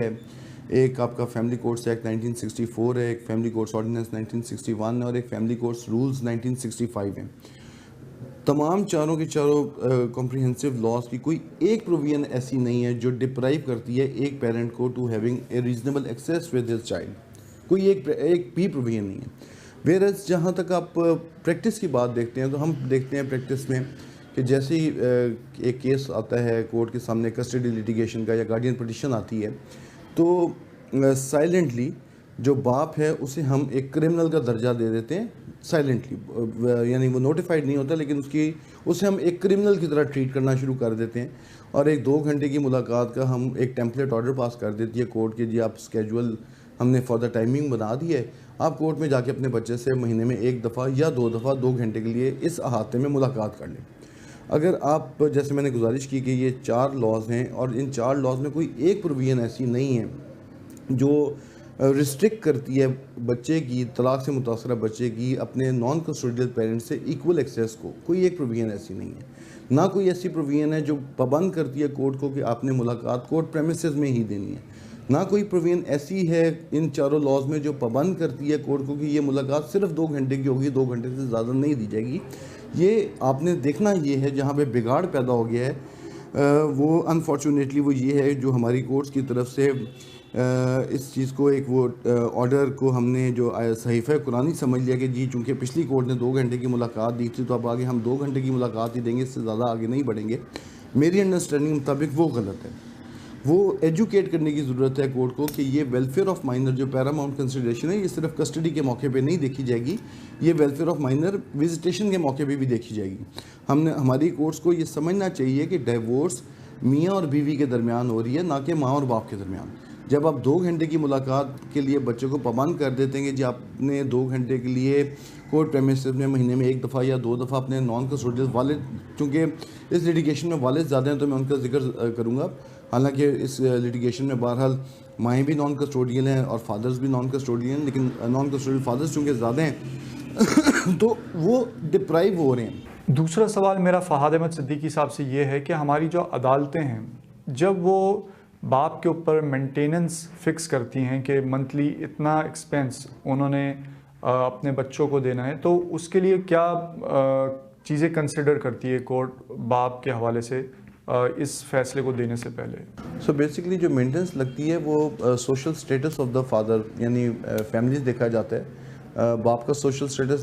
ہے، ایک آپ کا فیملی کورٹس ایکٹ 1964 ہے، ایک فیملی کورٹس آرڈیننس 1961 ہے اور ایک فیملی کورٹس رولز 1965 ہیں۔ تمام چاروں کے چاروں کمپریہنسو لاز کی کوئی ایک پروویژن ایسی نہیں ہے جو ڈپرائیو کرتی ہے ایک پیرنٹ کو to having a reasonable access with his child, کوئی ایک بھی پروویژن نہیں ہے۔ ویئرز جہاں تک آپ پریکٹس کی بات دیکھتے ہیں تو ہم دیکھتے ہیں پریکٹس میں کہ جیسے ہی ایک کیس آتا ہے کورٹ کے سامنے کسٹڈی لیٹیگیشن کا یا گارڈین پٹیشن آتی ہے تو سائلنٹلی جو باپ ہے اسے ہم ایک کرمنل کا درجہ دے دیتے ہیں سائلنٹلی، یعنی وہ نوٹیفائڈ نہیں ہوتا لیکن اسے ہم ایک کرمنل کی طرح ٹریٹ کرنا شروع کر دیتے ہیں، اور ایک 2 گھنٹے کی ملاقات کا ہم ایک ٹیمپلیٹ آرڈر پاس کر دیتی ہے کورٹ کے، جی آپ اسکیجول ہم نے فار دا ٹائمنگ بنا دی ہے، آپ کورٹ میں جا کے اپنے بچے سے مہینے میں 1 دفعہ یا 2 دفعہ 2 گھنٹے کے لیے اس احاطے میں ملاقات کر لیں۔ اگر آپ جیسے میں نے گزارش کی کہ یہ 4 لاز ہیں اور ان 4 لاز میں کوئی ایک پروویژن ایسی نہیں ہے جو ریسٹرکٹ کرتی ہے بچے کی، طلاق سے متاثرہ بچے کی اپنے نان کسٹوڈیل پیرنٹ سے ایکول ایکسیس کو، کوئی ایک پروویژن ایسی نہیں ہے۔ نہ کوئی ایسی پروویژن ہے جو پابند کرتی ہے کورٹ کو کہ آپ نے ملاقات کورٹ پریمیسز میں ہی دینی ہے۔ نہ کوئی پروویژن ایسی ہے ان چاروں لاز میں جو پابند کرتی ہے کورٹ کو کہ یہ ملاقات صرف 2 گھنٹے کی ہوگی، 2 گھنٹے سے زیادہ نہیں دی جائے گی۔ یہ آپ نے دیکھنا یہ ہے جہاں پہ بگاڑ پیدا ہو گیا ہے وہ انفارچونیٹلی وہ یہ ہے جو ہماری کورٹس کی طرف سے اس چیز کو ایک وہ آرڈر کو ہم نے جو صحیفہ قرآنی سمجھ لیا کہ جی چونکہ پچھلی کورٹ نے 2 گھنٹے کی ملاقات دی تھی تو اب آگے ہم 2 گھنٹے کی ملاقات ہی دیں گے، اس سے زیادہ آگے نہیں بڑھیں گے۔ میری انڈرسٹینڈنگ مطابق وہ غلط ہے۔ وہ ایجوکیٹ کرنے کی ضرورت ہے کورٹ کو کہ یہ ویلفیئر آف مائنر جو پیراماؤنٹ کنسیڈریشن ہے یہ صرف کسٹڈی کے موقع پہ نہیں دیکھی جائے گی، یہ ویلفیئر آف مائنر وزیٹیشن کے موقع پہ بھی دیکھی جائے گی۔ ہماری کورٹس کو یہ سمجھنا چاہیے کہ ڈیورس میاں اور بیوی کے درمیان ہو رہی ہے، نہ کہ ماں اور باپ کے درمیان۔ جب آپ 2 گھنٹے کی ملاقات کے لیے بچے کو پابند کر دیتے ہیں کہ جی آپ نے 2 گھنٹے کے لیے کورٹ پریمیسز میں مہینے میں 1 دفعہ یا 2 دفعہ اپنے نان کسٹوڈیل والد، چونکہ اس لیٹیگیشن میں والد زیادہ ہیں تو میں ان کا ذکر کروں گا، حالانکہ اس لیٹیگیشن میں بہرحال مائیں بھی نان کسٹوڈیل ہیں اور فادرز بھی نان کسٹوڈیل ہیں، لیکن نان کسٹوڈیل فادرز چونکہ زیادہ ہیں تو وہ ڈپرائیو ہو رہے ہیں۔ دوسرا سوال میرا فہد احمد صدیقی صاحب سے یہ ہے کہ ہماری جو عدالتیں ہیں جب وہ باپ کے اوپر مینٹیننس فکس کرتی ہیں کہ منتھلی اتنا ایکسپینس انہوں نے اپنے بچوں کو دینا ہے، تو اس کے لیے کیا چیزیں کنسیڈر کرتی ہے کورٹ باپ کے حوالے سے اس فیصلے کو دینے سے پہلے؟ سو بیسیکلی جو مینٹیننس لگتی ہے وہ social status of the father, یعنی فیملیز دیکھا جاتا ہے، باپ کا سوشل سٹیٹس